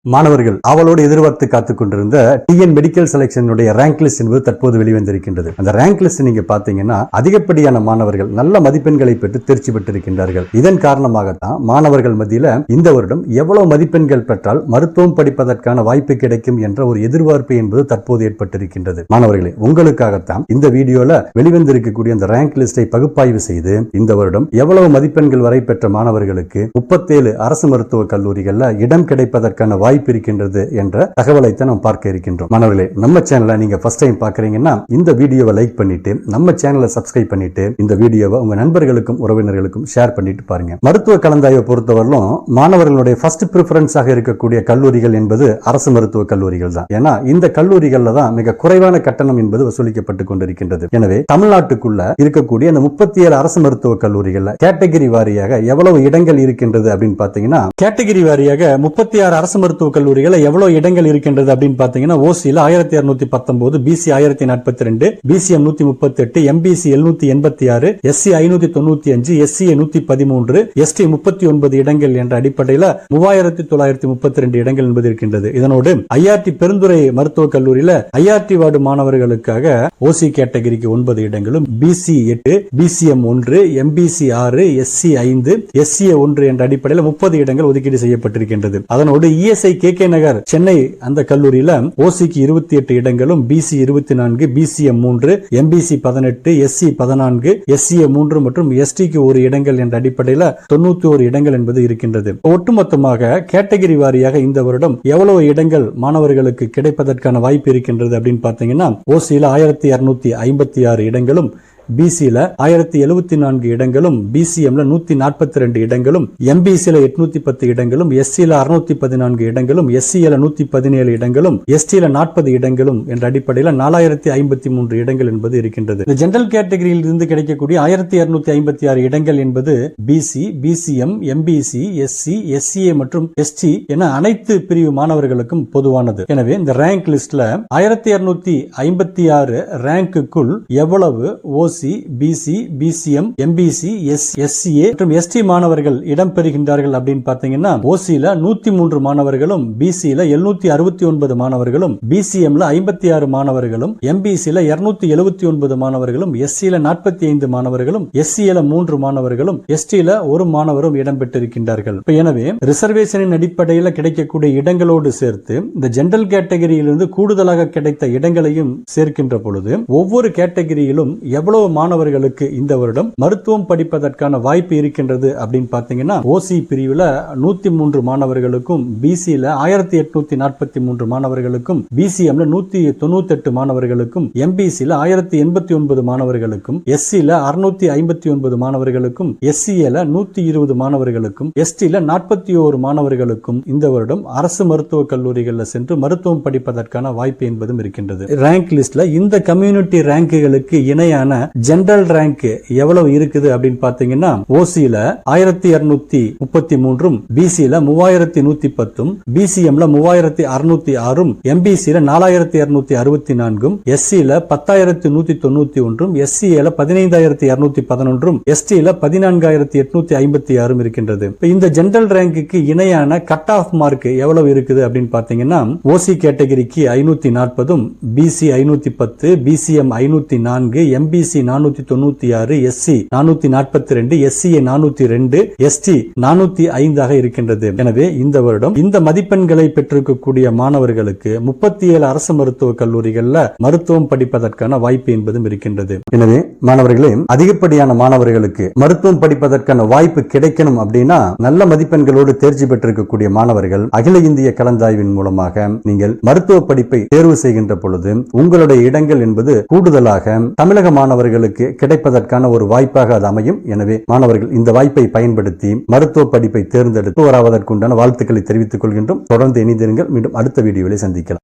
மாணவர்கள் அவளோடு எதிர்பார்த்து காத்துக் கொண்டிருந்த டிஎன் மெடிக்கல் செலக்ஷனுடைய ரேங்க் லிஸ்ட் என்பது தற்போது வெளிவந்திருக்கின்றது. அந்த ரேங்க் லிஸ்ட் நீங்க பாத்தீங்கன்னா அதிகப்படியான மாணவர்கள் நல்ல மதிப்பெண்களை பெற்று தேர்ச்சி பெற்றிருக்கின்றார்கள். இதன் காரணமாகத்தான் மாணவர்கள் மத்தியில இந்த வருடம் எவ்வளவு மதிப்பெண்கள் பெற்றால் மருத்துவம் படிப்பதற்கான வாய்ப்பு கிடைக்கும் என்ற ஒரு எதிர்பார்ப்பு என்பது தற்போது ஏற்பட்டிருக்கின்றது. மாணவர்களே, உங்களுக்காகத்தான் இந்த வீடியோல வெளிவந்திருக்கக்கூடிய அந்த ரேங்க் லிஸ்டை பகுப்பாய்வு செய்து இந்த வருடம் எவ்வளவு மதிப்பெண்கள் வரை பெற்ற மாணவர்களுக்கு 37 அரசு மருத்துவக் கல்லூரிகள்ல இடம் கிடைப்பதற்கான வாய்ப்பு இருக்கின்றது என்ற தகவலைத்தான் நாம் பார்க்க இருக்கின்றோம். மாணவர்களே, நம்ம சேனலை நீங்க ஃபர்ஸ்ட் டைம் பார்க்கறீங்கன்னா இந்த வீடியோவை லைக் பண்ணிட்டு நம்ம சேனலை சப்ஸ்கிரைப் பண்ணிட்டு இந்த வீடியோவை உங்க நண்பர்களுக்கும் உறவினர்களுக்கும் ஷேர் பண்ணிட்டு பாருங்க. மருத்துவ கலந்தாய்வை பொறுத்தவரையிலும் மாணவர்களுடைய ஃபர்ஸ்ட் பிரிஃபரன்ஸாக இருக்கக்கூடிய கல்லூரிகள் என்பது அரசு மருத்துவக் கல்லூரிகள் தான். ஏன்னா இந்த கல்லூரிகள்ல தான் மிக குறைவான கட்டணம் என்பது வசூலிக்கப்பட்டு கொண்டிருக்கின்றது. எனவே தமிழ்நாட்டுக்குள்ள இருக்கக்கூடிய அந்த 37 அரசு மருத்துவக் கல்லூரிகள்ல கேட்டகரி வாரியாக எவ்வளவு இடங்கள் இருக்கின்றது அப்படின்னு பாத்தீங்கன்னா, கேட்டகரி வாரியாக 36 அரசு மருத்துவ கல்லூரிகள் எவ்வளவு இடங்கள் இருக்கின்றது அப்படின்னு பாத்தீங்கன்னா, ஓசில 1219, BC 1042, BCM 138, MBC 786, SC 595, SC 113, ST 39 இடங்கள் என்ற அடிப்படையில் 3932 இடங்கள் என்பது இருக்கின்றது. இதனோடு ஐஆர்டி பெருந்துறை மருத்துவக் கல்லூரியில ஐஆர்டி வார்டு மாணவர்களுக்காக ஓசி கேட்டகரிக்கு 9 இடங்களும், BC 8, BCM 1, MBC 6, SC 5, SC 1 என்ற அடிப்படையில் 30 இடங்கள் ஒதுக்கீடு செய்யப்பட்டிருக்கின்றது. அதனோடு இஎஸ்ஐ கே நகர் சென்னை அந்த கல்லூரியில ஓசிக்கு 28 இடங்களும், BC 24, BCM 3, MBC 18, SC 14, SCA 3 மற்றும் எஸ்டிக்கு 1 இடங்கள் என்ற அடிப்படையில் 91 இடங்கள் என்பது இருக்கின்றது. ஒட்டுமொத்தமாக கேட்டகரி வாரியாக இந்த வருடம் எவ்வளவு இடங்கள் மாணவர்களுக்கு கிடைப்பதற்கான வாய்ப்பு இருக்கின்றது அப்படின்னு பாத்தீங்கன்னா, ஓசியில 1256 இடங்களும், பிசில 1074 இடங்களும், பிசிஎம்ல 142 இடங்களும், எம்பிசில 810 இடங்களும், எஸ்சில 614 இடங்களும், எஸ்சில 117 இடங்களும், எஸ்டில 40 இடங்களும் என்ற அடிப்படையில் 4053 இடங்கள் என்பது இருக்கின்றது. இந்த ஜெனரல் கேட்டகரியில் இருந்து கிடைக்கக்கூடிய 1256 இடங்கள் என்பது BC, BCM, MBC, SC, SCA மற்றும் எஸ்டி என அனைத்து பிரிவு மாணவர்களுக்கும் பொதுவானது. எனவே இந்த ரேங்க் லிஸ்ட்ல 1256 ரேங்குக்குள் எவ்வளவு ஓசி, பிசி, பிசிஎம், எம்பிசி, எஸ்சிஏ மற்றும் எஸ்டி மாணவர்கள் இடம் பெறுகின்றார்கள் அப்படின்னு பாத்தீங்கன்னா, ஓசில 103 மாணவர்களும், பிசில 769 மாணவர்களும், பிசிஎம்ல 56 மாணவர்களும், எம்பிசில 279 மாணவர்களும், எஸ்சில 45 மாணவர்களும், எஸ்சில 3 மாணவர்களும், எஸ்டில 1 மாணவரும் இடம் பெற்றிருக்கின்றார்கள். எனவே ரிசர்வேஷனின் அடிப்படையில் கிடைக்கக்கூடிய இடங்களோடு சேர்த்து இந்த ஜெனரல் கேட்டகரியிலிருந்து கூடுதலாக கிடைத்த இடங்களையும் சேர்க்கின்ற பொழுது ஒவ்வொரு கேட்டகரியிலும் எவ்வளவு மாணவர்களுக்கு இந்த வருடம் மருத்துவம் படிப்பதற்கான வாய்ப்பு இருக்கின்றது அப்படின்னு பாத்தீங்கன்னா, ஓசி பிரிவுல 103 மாணவர்களுக்கும், பிசில 1843 மாணவர்களுக்கும், பிசிஎம்ல 198 மாணவர்களுக்கும், எம்பிசில 1089 மாணவர்களுக்கும், எஸ்சில 659 மாணவர்களுக்கும், எஸ்சிஏல 120 மாணவர்களுக்கும், எஸ்டில 41 மாணவர்களுக்கும் இந்த வருடம் அரசு மருத்துவக் கல்லூரிகளில் சென்று மருத்துவம் படிப்பதற்கான வாய்ப்பு என்பதும் இருக்கின்றது. ரேங்க் லிஸ்ட்ல இந்த கம்யூனிட்டி ரேங்குகளுக்கு இணையான ஜெனரல் ரேங்க் எவ்வளவு இருக்குது அப்படின்னு பாத்தீங்கன்னா, ஓசில 1233, பிசில 3110, பிசிஎம்ல 3606, எம்பிசில 4264, எஸ்சில 10191, எஸ்சிஏல 15211, எஸ்டில 14856 இருக்கின்றது. இந்த ஜெனரல் ரேங்குக்கு இணையான கட் ஆஃப் மார்க் எவ்வளவு இருக்குது அப்படின்னு பாத்தீங்கன்னா, ஓசி கேட்டகரிக்கு 540, BC 510, BCM 504, MBC 496, SC 442, SCA 402, ST 405 இருக்கின்றது. எனவே இந்த வருடம் இந்த மதிப்பெண்களை பெற்றிருக்கக்கூடிய மாணவர்களுக்கு 37 அரசு மருத்துவக் கல்லூரிகள்ல மருத்துவம் படிப்பதற்கான வாய்ப்பு என்பதும் இருக்கின்றது. எனவே மாணவர்களே, அதிகப்படியான மாணவர்களுக்கு மருத்துவம் படிப்பதற்கான வாய்ப்பு கிடைக்கணும் அப்படின்னா நல்ல மதிப்பெண்களோடு தேர்ச்சி பெற்றிருக்கக்கூடிய மாணவர்கள் அகில இந்திய கலந்தாய்வின் மூலமாக நீங்கள் மருத்துவ படிப்பை தேர்வு செய்கின்ற பொழுது உங்களுடைய இடங்கள் என்பது கூடுதலாக தமிழக மாணவர்களுக்கு கிடைப்பதற்கான ஒரு வாய்ப்பாக அது அமையும். எனவே மாணவர்கள் இந்த வாய்ப்பை பயன்படுத்தி மருத்துவ படிப்பை தேர்ந்தெடுத்து வருவதற்குண்டான வாழ்த்துக்களை தெரிவித்துக் கொள்கின்றோம். தொடர்ந்து இணைந்திருங்கள். மீண்டும் அடுத்த வீடியோவில் சந்திக்கலாம்.